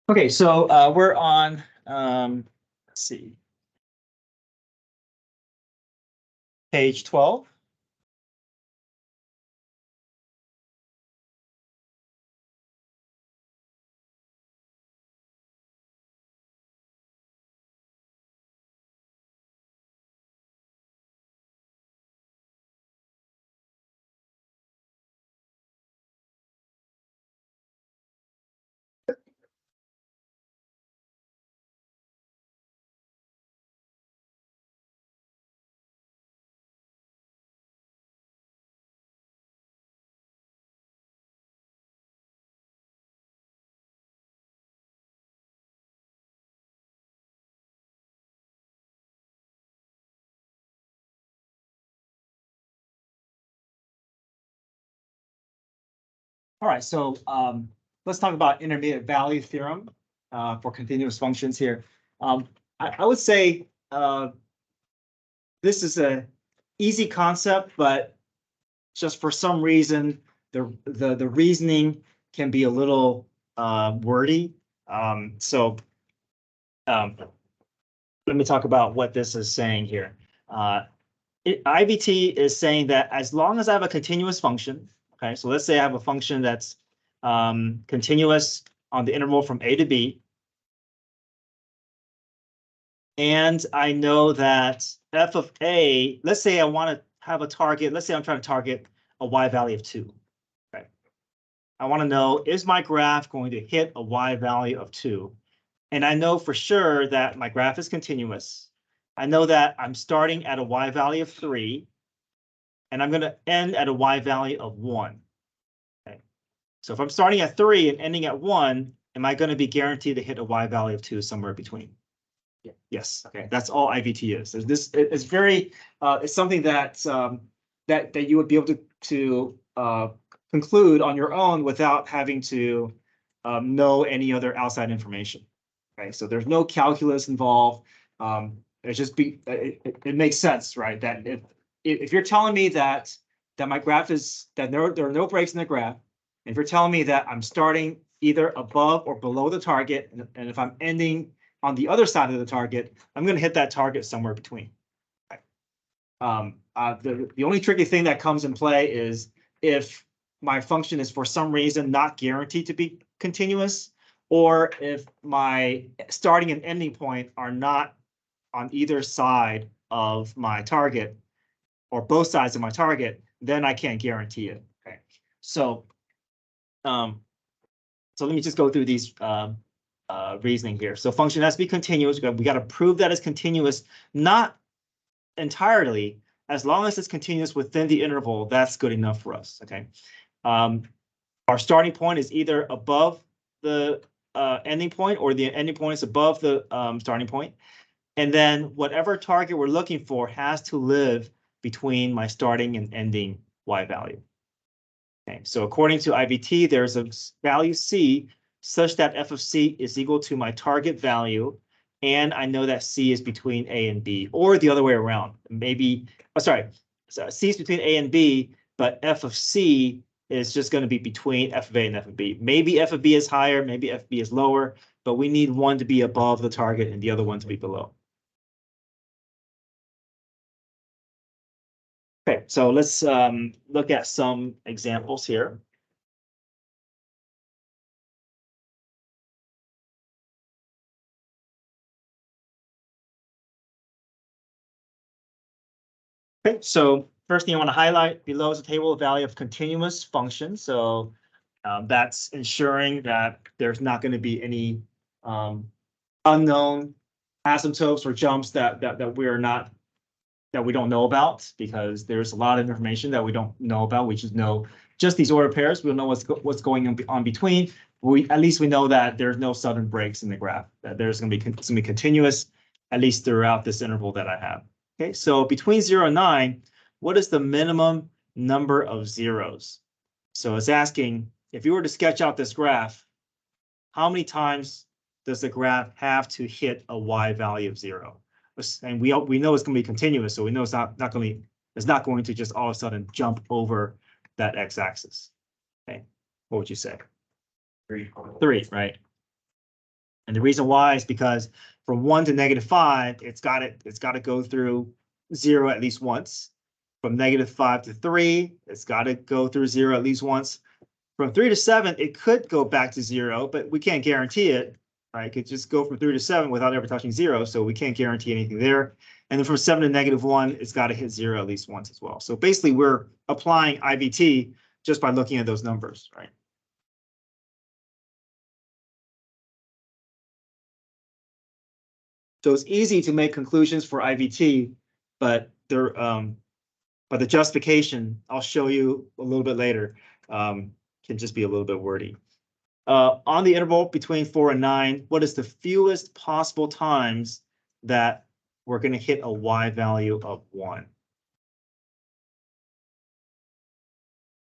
Okay, so we're on, let's see, page 12. All right, so let's talk about intermediate value theorem for continuous functions here. I would say this is a easy concept, but just for some reason, the reasoning can be a little wordy. Let me talk about what this is saying here. IVT is saying that as long as I have a continuous function, okay, so let's say I have a function that's continuous on the interval from A to B, and I know that f of A, let's say I want to have a target, let's say I'm trying to target a y value of 2. Okay, I want to know, is my graph going to hit a y value of 2? And I know for sure that my graph is continuous. I know that I'm starting at a y value of 3, and I'm going to end at a y value of 1. Okay. So if I'm starting at 3 and ending at 1, am I going to be guaranteed to hit a y value of 2 somewhere between? Yeah. Yes. Okay. That's all IVT is. This it's very it's something that that you would be able to conclude on your own without having to know any other outside information. Okay. So there's no calculus involved. It's just it makes sense, right? That if you're telling me that my graph is that there are no breaks in the graph, and if you're telling me that I'm starting either above or below the target, and if I'm ending on the other side of the target, I'm going to hit that target somewhere between. Okay. The only tricky thing that comes in play is if my function is for some reason not guaranteed to be continuous, or if my starting and ending point are not on either side of my target, or both sides of my target, then I can't guarantee it. Okay, so let me just go through these reasoning here. So function has to be continuous. We got to prove that it's continuous, not entirely. As long as it's continuous within the interval, that's good enough for us. Okay, our starting point is either above the ending point, or the ending point is above the starting point. And then whatever target we're looking for has to live between my starting and ending y value. Okay, so according to IVT, there's a value C such that f of C is equal to my target value, and I know that C is between A and B, or the other way around. Maybe, so C is between A and B, but f of C is just going to be between f of A and f of B. Maybe f of B is higher, maybe f of B is lower, but we need one to be above the target and the other one to be below. Okay, so let's look at some examples here. Okay, so first thing I want to highlight below is a table of value of continuous functions. So that's ensuring that there's not going to be any unknown asymptotes or jumps that we don't know about, because there's a lot of information that we don't know about. We just know just these order pairs. We don't know what's going on between. At least we know that there's no sudden breaks in the graph, that there's going to be continuous, at least throughout this interval that I have. Okay, so between 0 and 9, what is the minimum number of zeros? So it's asking, if you were to sketch out this graph, how many times does the graph have to hit a y value of 0? And we know it's going to be continuous, so we know it's not going to just all of a sudden jump over that x-axis. Okay, what would you say? 3, right? And the reason why is because from 1 to -5, it's got to go through 0 at least once. From -5 to 3, it's got to go through 0 at least once. From 3 to 7, it could go back to 0, but we can't guarantee it. Right? It could just go from 3 to 7 without ever touching 0, so we can't guarantee anything there. And then from 7 to -1, it's got to hit 0 at least once as well. So basically, we're applying IVT just by looking at those numbers, right? So it's easy to make conclusions for IVT, but the justification I'll show you a little bit later can just be a little bit wordy. On the interval between 4 and 9, what is the fewest possible times that we're going to hit a y value of 1?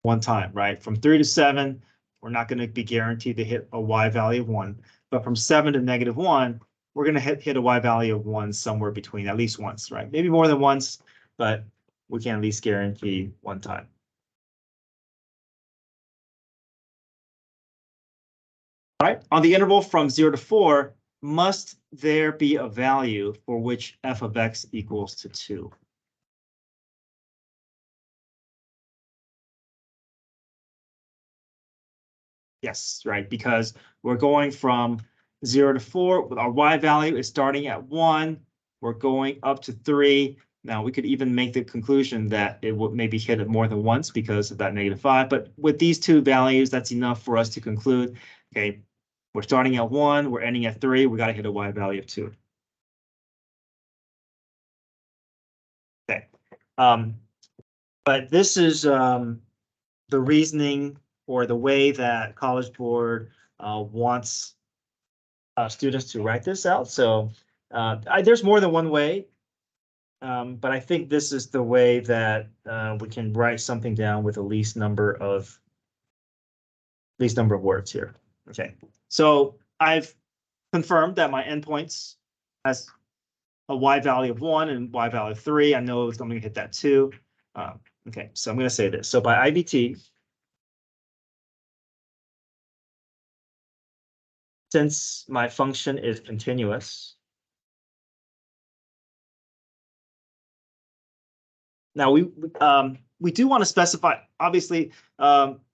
One time, right? From 3 to 7, we're not going to be guaranteed to hit a y value of 1. But from 7 to -1, we're going to hit a y value of 1 somewhere between, at least once, right? Maybe more than once, but we can at least guarantee one time. All right, on the interval from 0 to 4, must there be a value for which f of x equals to 2? Yes, right, because we're going from 0 to 4. Our y value is starting at 1. We're going up to 3. Now, we could even make the conclusion that it would maybe hit it more than once because of that -5. But with these two values, that's enough for us to conclude, okay, we're starting at 1, we're ending at 3, we got to hit a y value of 2. Okay. But this is the reasoning or the way that College Board wants students to write this out. So there's more than one way, but I think this is the way that we can write something down with the least number of words here. Okay, so I've confirmed that my endpoints has a y value of 1 and y value of 3. I know I'm going to hit that too. Okay, so I'm going to say this. So by IVT, since my function is continuous, now we do want to specify, obviously,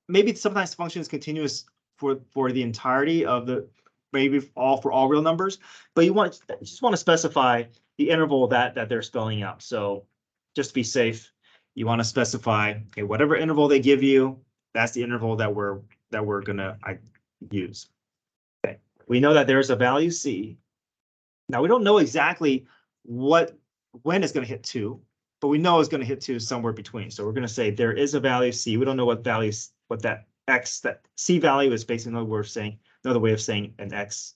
maybe sometimes the function is continuous for the entirety of the, maybe for all real numbers, but you just want to specify the interval that they're spelling out. So just to be safe, you want to specify, okay, whatever interval they give you, that's the interval that we're gonna use. Okay, we know that there's a value c. Now we don't know exactly when it's going to hit 2, but we know it's going to hit 2 somewhere between. So we're going to say there is a value c. We don't know what that x, that c value is, basically another way of saying an x,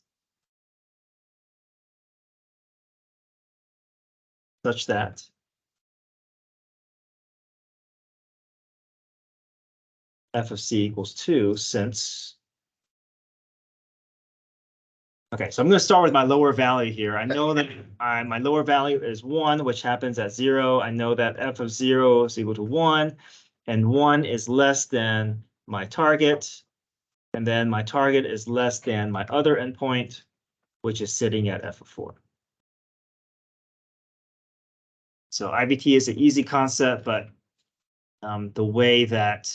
such that f of c equals 2, since. Okay, so I'm going to start with my lower value here. I know that my lower value is 1, which happens at 0. I know that f of 0 is equal to 1, and 1 is less than my target. And then my target is less than my other endpoint, which is sitting at f of 4. So IVT is an easy concept, but the way that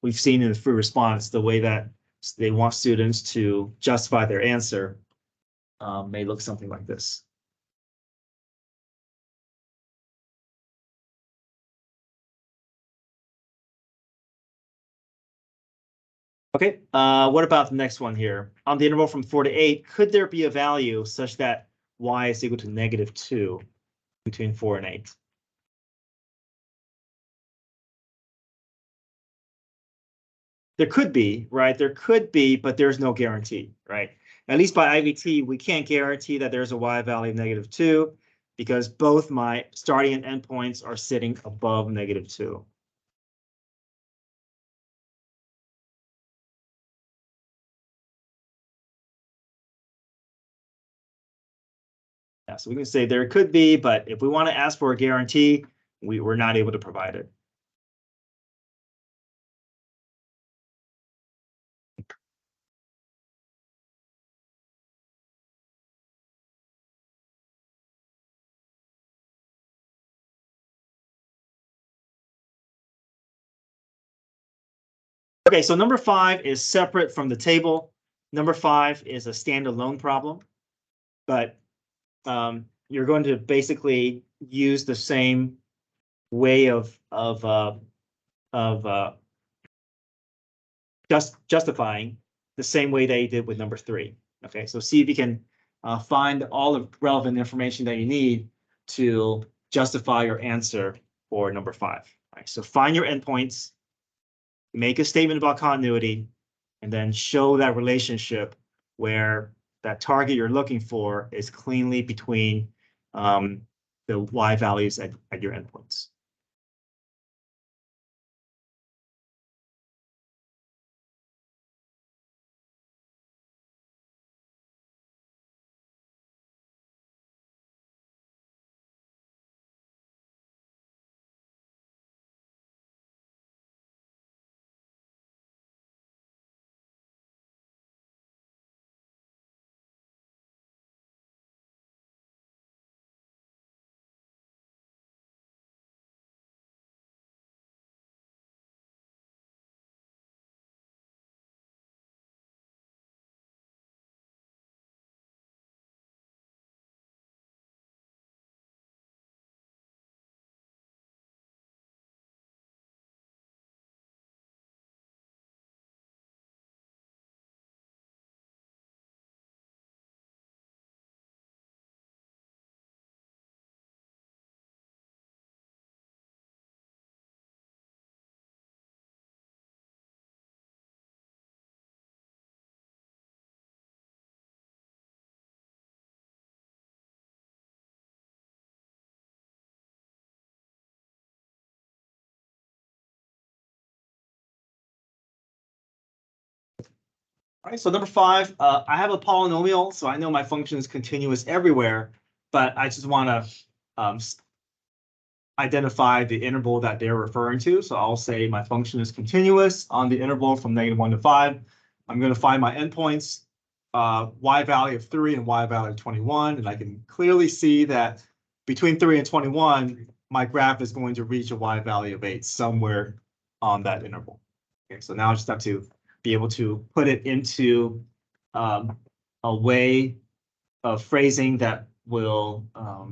we've seen in the free response, the way that they want students to justify their answer may look something like this. Okay, what about the next one here? On the interval from 4 to 8, could there be a value such that y is equal to -2 between 4 and 8? There could be, right? There could be, but there's no guarantee, right? At least by IVT, we can't guarantee that there's a y value of -2 because both my starting and endpoints are sitting above -2. Yeah, so we can say there could be, but if we want to ask for a guarantee, we're not able to provide it. Okay, so number 5 is separate from the table. Number 5 is a standalone problem, but you're going to basically use the same way of justifying the same way that you did with number 3. Okay, so see if you can find all the relevant information that you need to justify your answer for number 5. All right, so find your endpoints, make a statement about continuity, and then show that relationship where that target you're looking for is cleanly between the y values at your endpoints. All right, so number 5, I have a polynomial, so I know my function is continuous everywhere, but I just want to identify the interval that they're referring to. So I'll say my function is continuous on the interval from -1 to 5. I'm going to find my endpoints, y value of 3 and y value of 21, and I can clearly see that between 3 and 21, my graph is going to reach a y value of 8 somewhere on that interval. Okay, so now I just have to be able to put it into a way of phrasing that will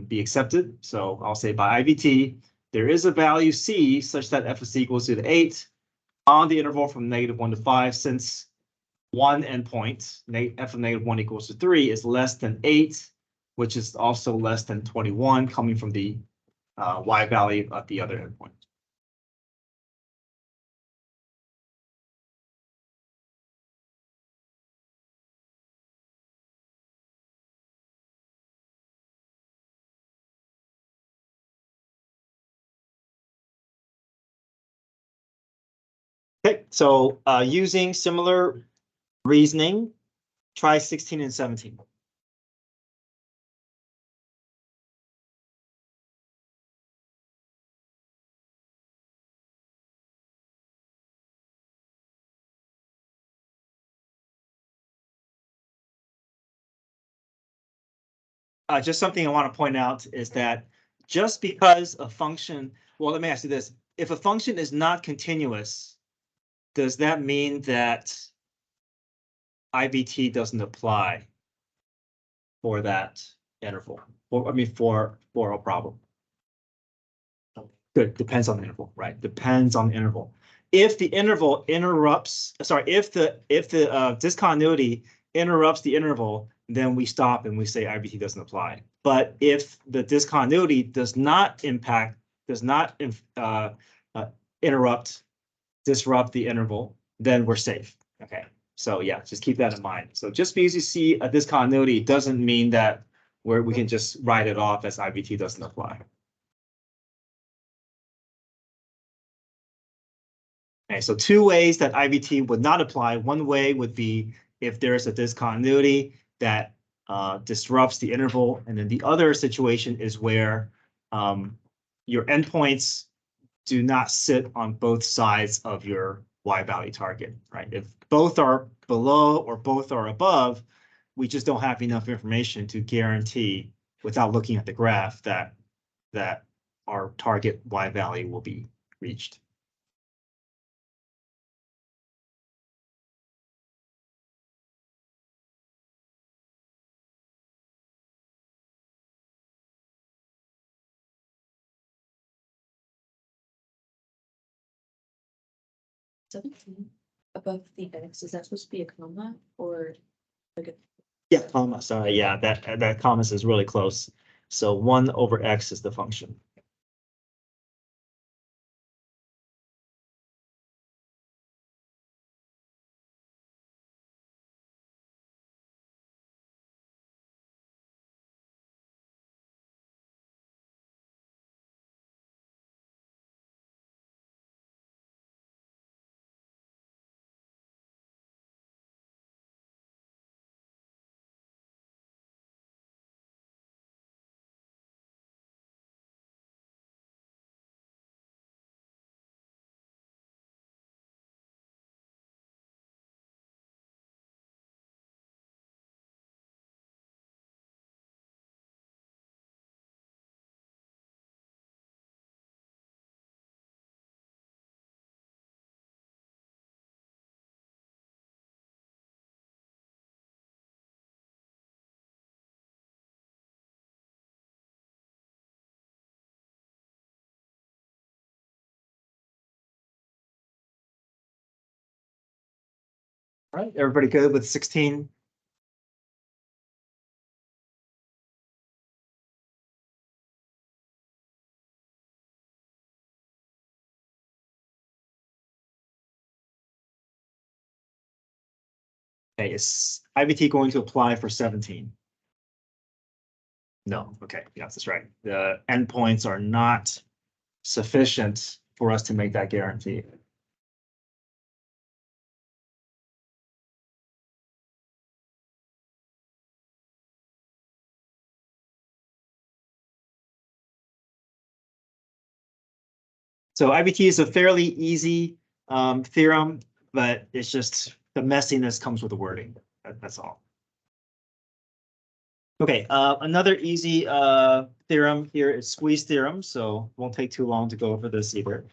be accepted. So I'll say by IVT, there is a value C such that f of C equals to 8 on the interval from -1 to 5, since one endpoint, f of -1 equals to 3, is less than 8, which is also less than 21 coming from the y value of the other endpoint. Okay, so using similar reasoning, try 16 and 17. Just something I want to point out is that just because a function, well, let me ask you this. If a function is not continuous, does that mean that IVT doesn't apply for that interval? Or, I mean, for a problem? Good, depends on the interval, right? Depends on the interval. If the interval interrupts, sorry, if the discontinuity interrupts the interval, then we stop and we say IVT doesn't apply. But if the discontinuity does not impact, does not disrupt the interval, then we're safe. Okay, so yeah, just keep that in mind. So just because you see a discontinuity doesn't mean that we can just write it off as IVT doesn't apply. Okay, so two ways that IVT would not apply. One way would be if there's a discontinuity that disrupts the interval, and then the other situation is where your endpoints do not sit on both sides of your y value target, right? If both are below or both are above, we just don't have enough information to guarantee, without looking at the graph, that our target y value will be reached. 17 above the x, is that supposed to be a comma or like a? Yeah, comma, sorry, yeah, that comma is really close. So 1 over x is the function. All right, everybody good with 16? Okay, is IVT going to apply for 17? No, okay, yes, that's right. The endpoints are not sufficient for us to make that guarantee. So IVT is a fairly easy theorem, but it's just the messiness comes with the wording. That's all. Okay, another easy theorem here is squeeze theorem, so won't take too long to go over this either.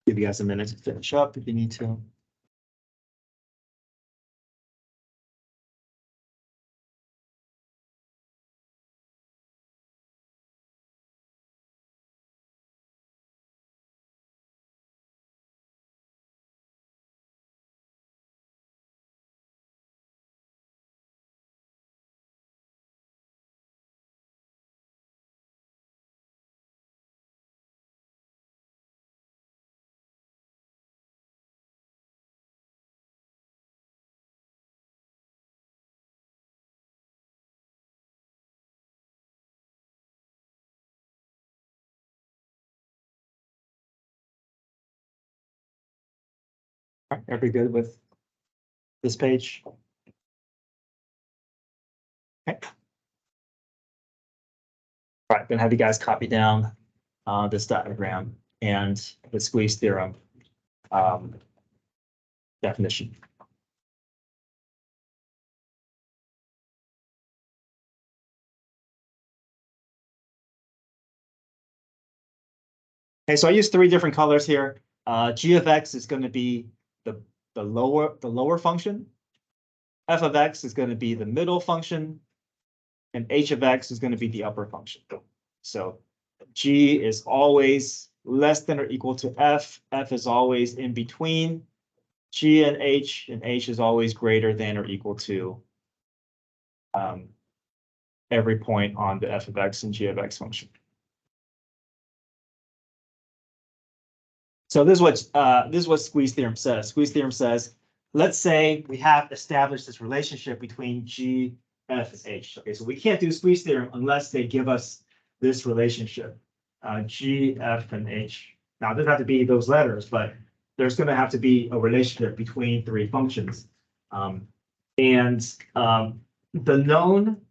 Give you guys a minute to finish up if you need to. All right, everybody good with this page? Okay. All right, gonna have you guys copy down this diagram and the squeeze theorem definition. Okay, so I use 3 different colors here. G of x is going to be the lower function. F of x is going to be the middle function, and h of x is going to be the upper function. So G is always less than or equal to F. F is always in between G and H is always greater than or equal to every point on the F of x and G of x function. So this is what squeeze theorem says. Squeeze theorem says, let's say we have established this relationship between G, F, and H. Okay, so we can't do squeeze theorem unless they give us this relationship, G, F, and H. Now, it doesn't have to be those letters, but there's going to have to be a relationship between 3 functions. The known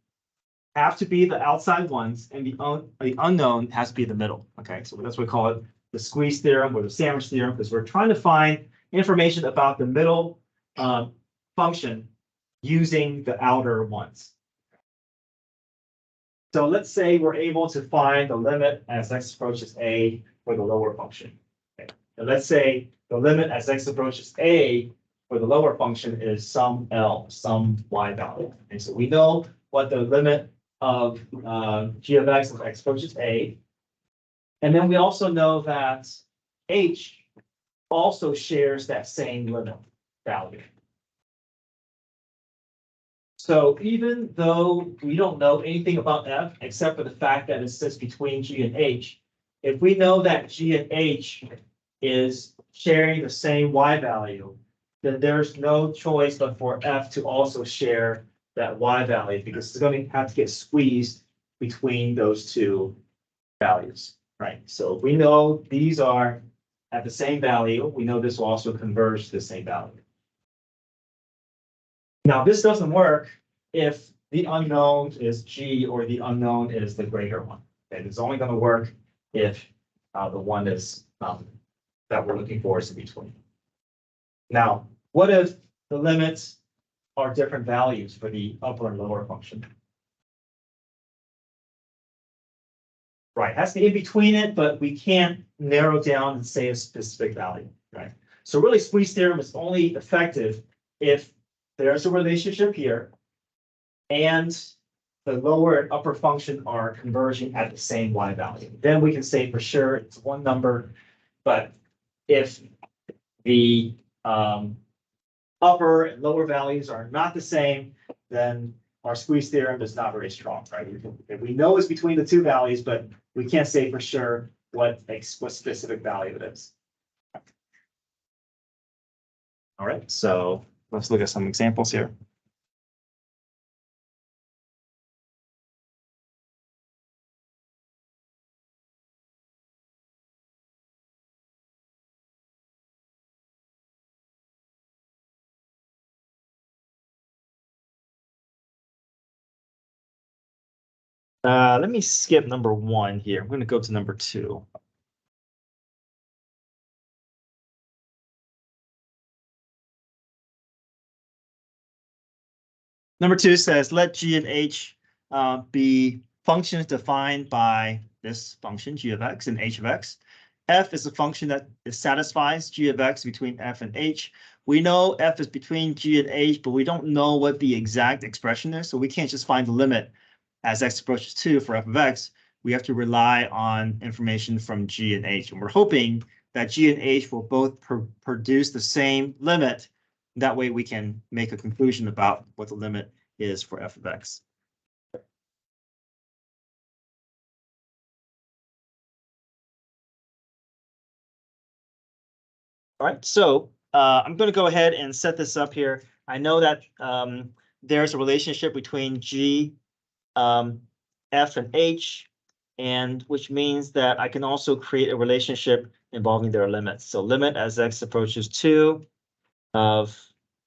have to be the outside ones, and the unknown has to be the middle. Okay, so that's what we call it, the squeeze theorem or the sandwich theorem, because we're trying to find information about the middle function using the outer ones. So let's say we're able to find the limit as x approaches a for the lower function. Okay. And let's say the limit as x approaches a for the lower function is some L, some y value. And so we know what the limit of g of x as x approaches a And then we also know that H also shares that same limit value. So even though we don't know anything about F except for the fact that it sits between G and H, if we know that G and H is sharing the same Y value, then there's no choice but for F to also share that Y value because it's going to have to get squeezed between those two values, right? So we know these are at the same value. We know this will also converge to the same value. Now, this doesn't work if the unknown is G or the unknown is the greater one. And it's only going to work if the one is that we're looking for is in between. Now, what if the limits are different values for the upper and lower function? Right, has to be in between it, but we can't narrow down and say a specific value, right? So really, squeeze theorem is only effective if there's a relationship here and the lower and upper function are converging at the same Y value. Then we can say for sure it's one number, but if the upper and lower values are not the same, then our squeeze theorem is not very strong, right? We know it's between the two values, but we can't say for sure what specific value it is. All right, so let's look at some examples here. Let me skip number 1 here. I'm going to go to number 2. Number 2 says, let G and H be functions defined by this function, G of X and H of X. F is a function that satisfies G of X between F and H. We know F is between G and H, but we don't know what the exact expression is, so we can't just find the limit as X approaches 2 for F of X. We have to rely on information from G and H, and we're hoping that G and H will both produce the same limit. That way we can make a conclusion about what the limit is for F of X. All right, so I'm going to go ahead and set this up here. I know that there's a relationship between G, F, and H, and which means that I can also create a relationship involving their limits. So limit as X approaches 2 of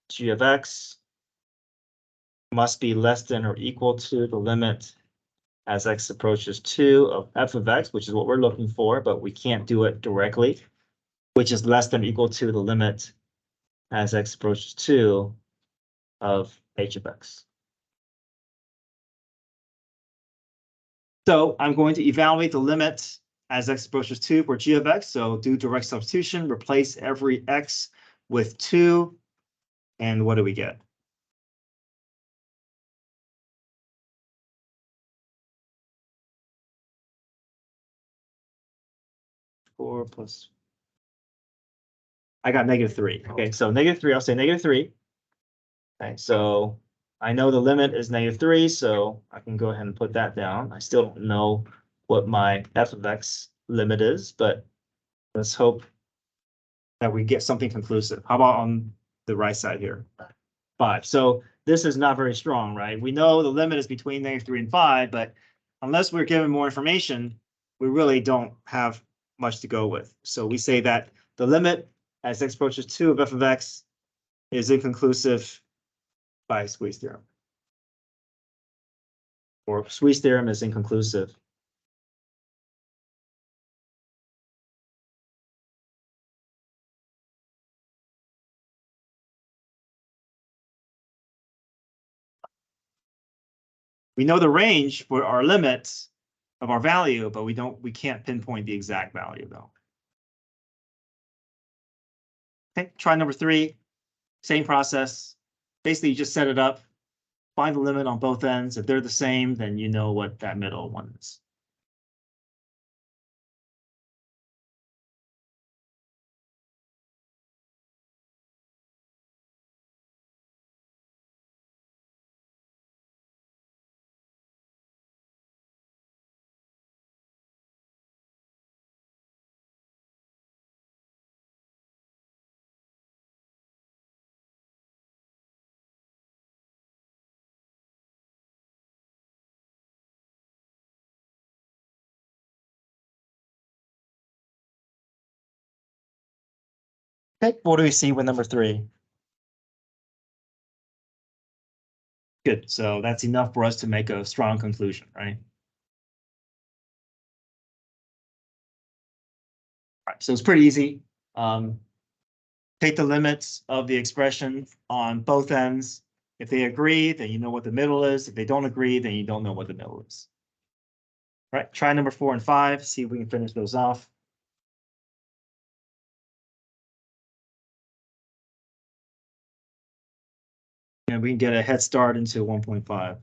G of X must be less than or equal to the limit as X approaches 2 of F of X, which is what we're looking for, but we can't do it directly, which is less than or equal to the limit as X approaches 2 of H of X. So I'm going to evaluate the limit as X approaches 2 for G of X. So do direct substitution, replace every X with 2. And what do we get? Four plus. I got -3. Okay, so -3, I'll say -3. Okay, so I know the limit is -3, so I can go ahead and put that down. I still don't know what my F of X limit is, but let's hope that we get something conclusive. How about on the right side here? 5. So this is not very strong, right? We know the limit is between -3 and 5, but unless we're given more information, we really don't have much to go with. So we say that the limit as X approaches 2 of F of X is inconclusive by squeeze theorem. Or squeeze theorem is inconclusive. We know the range for our limits of our value, but we can't pinpoint the exact value though. Okay, try number 3, same process. Basically, you just set it up, find the limit on both ends. If they're the same, then you know what that middle one is. Okay, what do we see with number 3? Good, so that's enough for us to make a strong conclusion, right? All right, so it's pretty easy. Take the limits of the expression on both ends. If they agree, then you know what the middle is. If they don't agree, then you don't know what the middle is. All right, try number 4 and 5, see if we can finish those off. And we can get a head start into 1.5.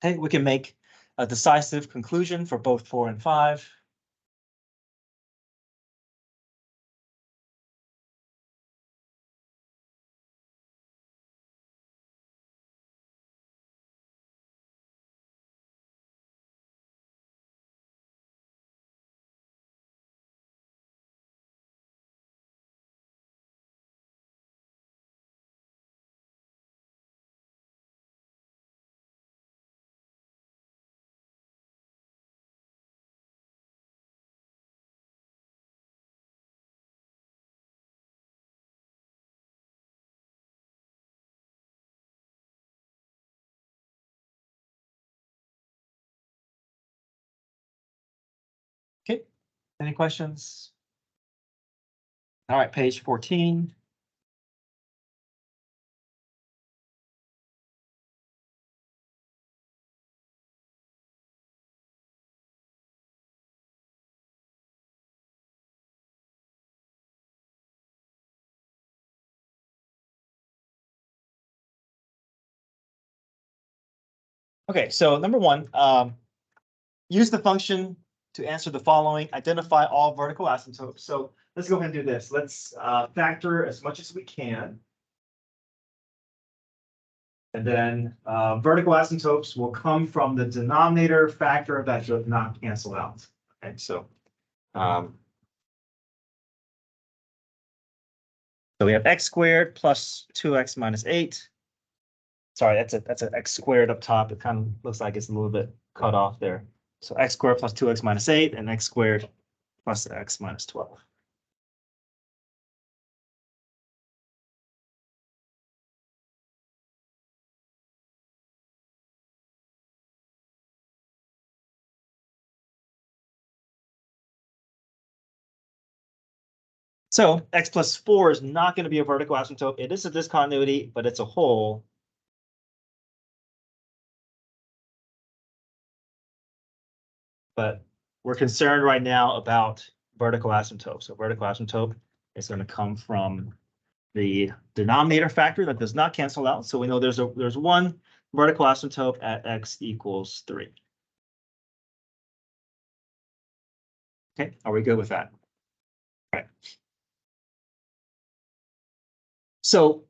Okay, we can make a decisive conclusion for both 4 and 5. Okay, any questions? All right, page 14. Okay, so number 1, use the function to answer the following, identify all vertical asymptotes. So let's go ahead and do this. Let's factor as much as we can. And then vertical asymptotes will come from the denominator factor that does not cancel out. Okay, so we have x squared plus 2x minus 8. Sorry, that's an x squared up top. It kind of looks like it's a little bit cut off there. So x squared plus 2x minus 8 and x squared plus x minus 12. So x plus 4 is not going to be a vertical asymptote. It is a discontinuity, but it's a hole. But we're concerned right now about vertical asymptote. So vertical asymptote is going to come from the denominator factor that does not cancel out. So we know there's one vertical asymptote at x equals 3. Okay, are we good with that? All right. So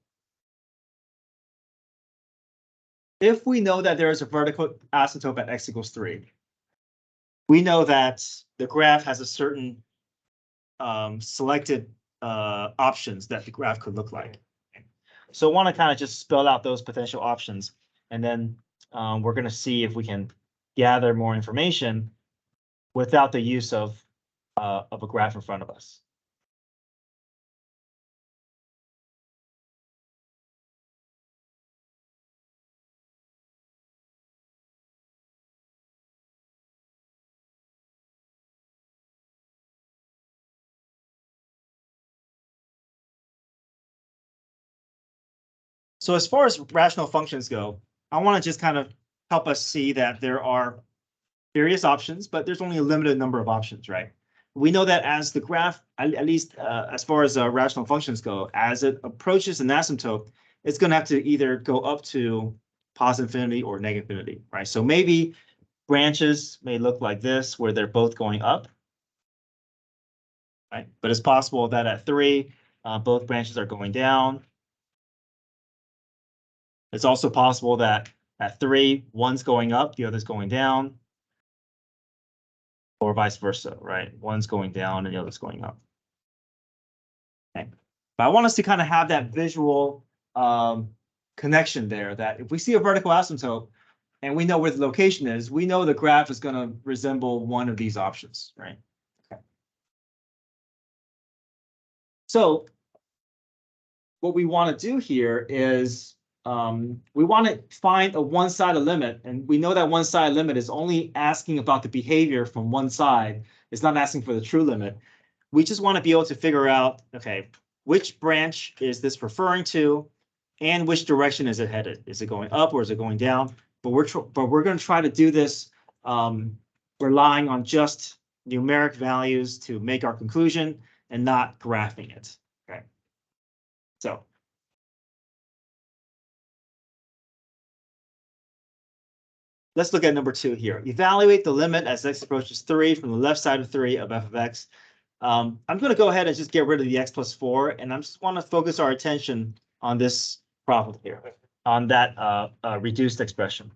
if we know that there is a vertical asymptote at x equals 3, we know that the graph has a certain selected options that the graph could look like. So I want to kind of just spell out those potential options, and then we're going to see if we can gather more information without the use of a graph in front of us. So as far as rational functions go, I want to just kind of help us see that there are various options, but there's only a limited number of options, right? We know that as the graph, at least as far as rational functions go, as it approaches an asymptote, it's going to have to either go up to positive infinity or negative infinity, right? So maybe branches may look like this, where they're both going up, right? But it's possible that at 3, both branches are going down. It's also possible that at 3, one's going up, the other's going down, or vice versa, right? One's going down and the other's going up. Okay. But I want us to kind of have that visual connection there, that if we see a vertical asymptote and we know where the location is, we know the graph is going to resemble one of these options, right? Okay. So what we want to do here is we want to find a one-sided limit, and we know that one-sided limit is only asking about the behavior from one side. It's not asking for the true limit. We just want to be able to figure out, okay, which branch is this referring to, and which direction is it headed? Is it going up or is it going down? But we're going to try to do this relying on just numeric values to make our conclusion and not graphing it. Okay, so. Let's look at number 2 here. Evaluate the limit as x approaches 3 from the left side of 3 of f of x. I'm going to go ahead and just get rid of the x plus 4, and I just want to focus our attention on this problem here, on that reduced expression.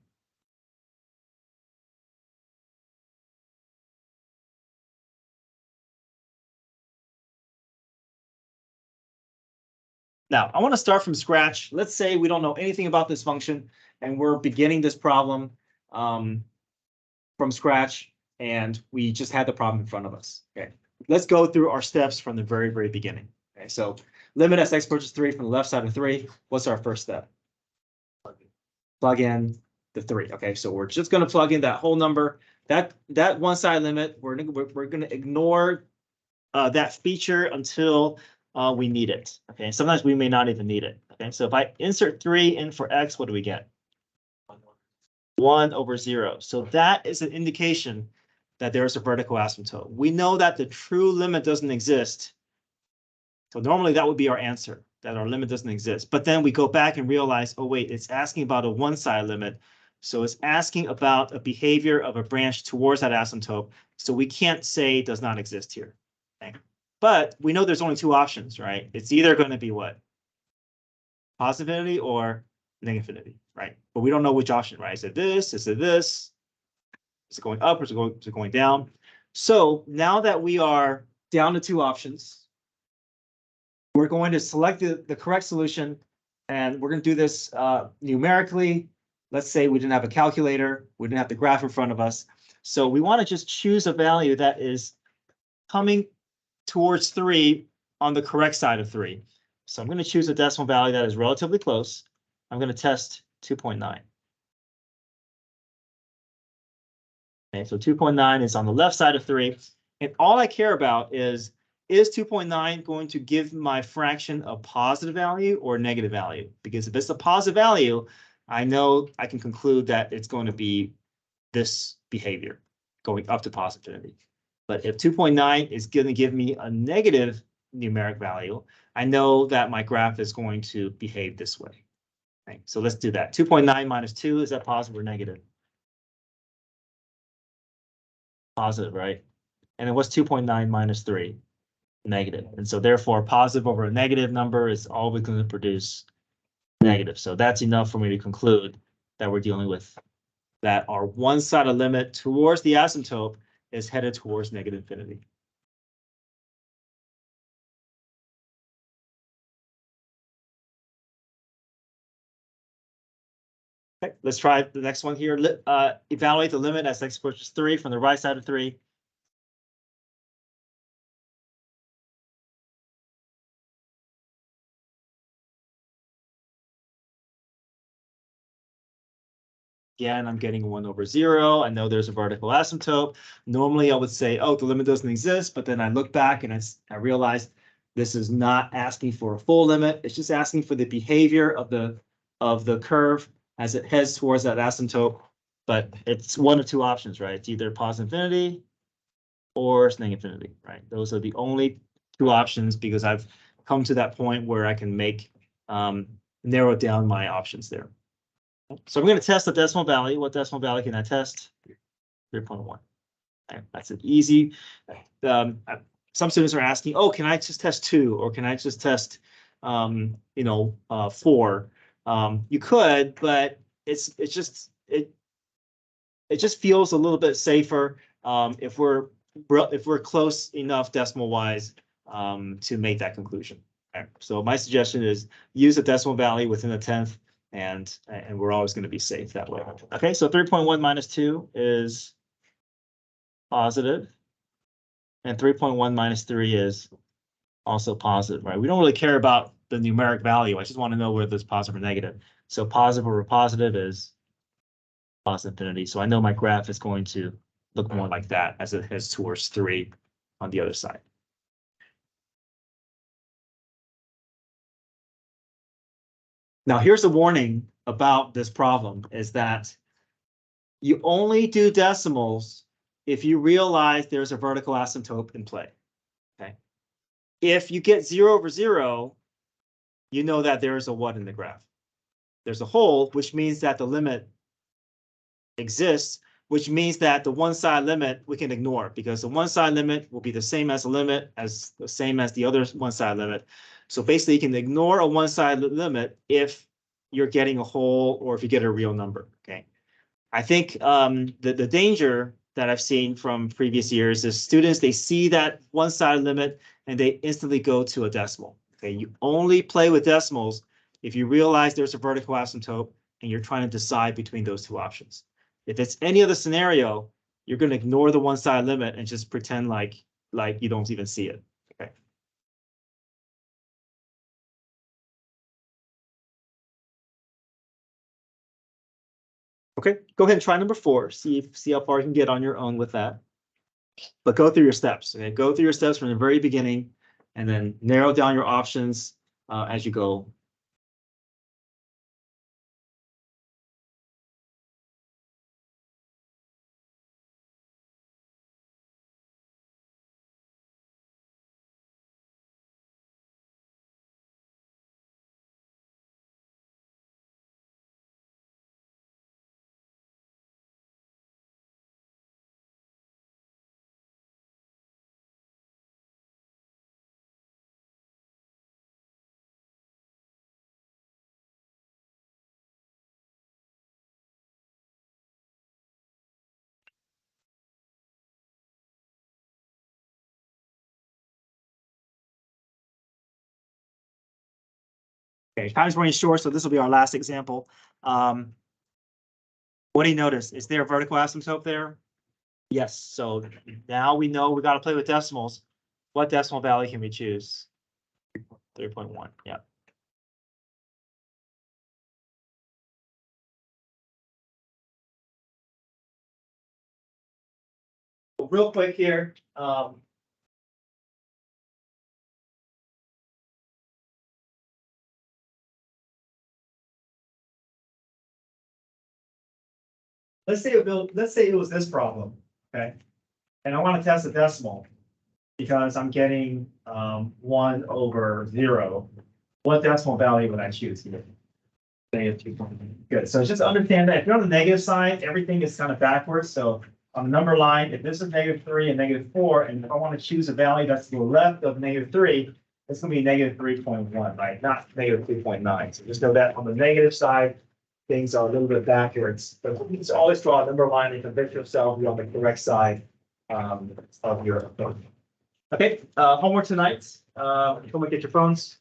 Now, I want to start from scratch. Let's say we don't know anything about this function, and we're beginning this problem from scratch, and we just had the problem in front of us. Okay, let's go through our steps from the very, very beginning. Okay, so limit as x approaches 3 from the left side of 3. What's our first step? Plug in the 3. Okay, so we're just going to plug in that whole number. That one side limit, we're going to ignore that feature until we need it. Okay, sometimes we may not even need it. Okay, so if I insert 3 in for x, what do we get? 1 over 0. So that is an indication that there is a vertical asymptote. We know that the true limit doesn't exist. So normally that would be our answer, that our limit doesn't exist. But then we go back and realize, oh, wait, it's asking about a one-side limit. So it's asking about a behavior of a branch towards that asymptote. So we can't say it does not exist here. Okay? But we know there's only 2 options, right? It's either going to be what? Positive infinity or negative infinity, right? But we don't know which option, right? Is it this? Is it this? Is it going up or is it going down? So now that we are down to 2 options, we're going to select the correct solution, and we're going to do this numerically. Let's say we didn't have a calculator, we didn't have the graph in front of us. So we want to just choose a value that is coming towards 3 on the correct side of 3. So I'm going to choose a decimal value that is relatively close. I'm going to test 2.9. Okay, so 2.9 is on the left side of 3. And all I care about is is 2.9 going to give my fraction a positive value or a negative value? Because if it's a positive value, I know I can conclude that it's going to be this behavior going up to positivity. But if 2.9 is going to give me a negative numeric value, I know that my graph is going to behave this way. Okay, so let's do that. 2.9 minus 2, is that positive or negative? Positive, right? And then what's 2.9 minus 3? Negative. And so therefore, positive over a negative number is always going to produce negative. So that's enough for me to conclude that we're dealing with that our one-sided limit towards the asymptote is headed towards negative infinity. Okay, let's try the next one here. Evaluate the limit as x approaches 3 from the right side of 3. Again, I'm getting 1 over 0. I know there's a vertical asymptote. Normally, I would say, oh, the limit doesn't exist. But then I look back and I realized this is not asking for a full limit. It's just asking for the behavior of the curve as it heads towards that asymptote. But it's one of two options, right? It's either positive infinity or it's negative infinity, right? Those are the only two options because I've come to that point where I can make narrow down my options there. So I'm going to test the decimal value. What decimal value can I test? 3.1. That's an easy. Some students are asking, oh, can I just test 2 or can I just test, 4? You could, but it just feels a little bit safer if we're close enough decimal wise to make that conclusion. Okay. So my suggestion is use a decimal value within a tenth. And we're always going to be safe that way. Okay, so 3.1 minus 2 is positive, and 3.1 minus 3 is also positive, right? We don't really care about the numeric value. I just want to know whether it's positive or negative. So positive over positive is positive infinity. So I know my graph is going to look more like that as it heads towards 3 on the other side. Now, here's a warning about this problem is that you only do decimals if you realize there's a vertical asymptote in play, okay? If you get 0 over 0, you know that there is a what in the graph. There's a hole, which means that the limit exists, which means that the one-side limit we can ignore because the one-side limit will be the same as the other one-side limit. So basically, you can ignore a one-side limit if you're getting a hole or if you get a real number, okay? I think the danger that I've seen from previous years is students, they see that one-sided limit and they instantly go to a decimal. Okay, you only play with decimals if you realize there's a vertical asymptote and you're trying to decide between those two options. If it's any other scenario, you're going to ignore the one-sided limit and just pretend like you don't even see it. Okay. Okay, go ahead and try number 4. See how far you can get on your own with that. But go through your steps. Okay, go through your steps from the very beginning, and then narrow down your options as you go. Okay, time's running short, so this will be our last example. What do you notice? Is there a vertical asymptote there? Yes. So now we know we got to play with decimals. What decimal value can we choose? 3.1. Yeah. Real quick here. let's say it was this problem, okay? And I want to test the decimal because I'm getting 1/0. What decimal value would I choose here? -2. Good. So just understand that if you're on the negative side, everything is kind of backwards. So on the number line, if this is -3 and -4, and if I want to choose a value that's to the left of -3, it's going to be -3.1, right? Not -3.9. So just know that on the negative side, things are a little bit backwards. But just always draw a number line and convince yourself you're on the correct side of your approach. Okay, homework tonight. Come and get your phones.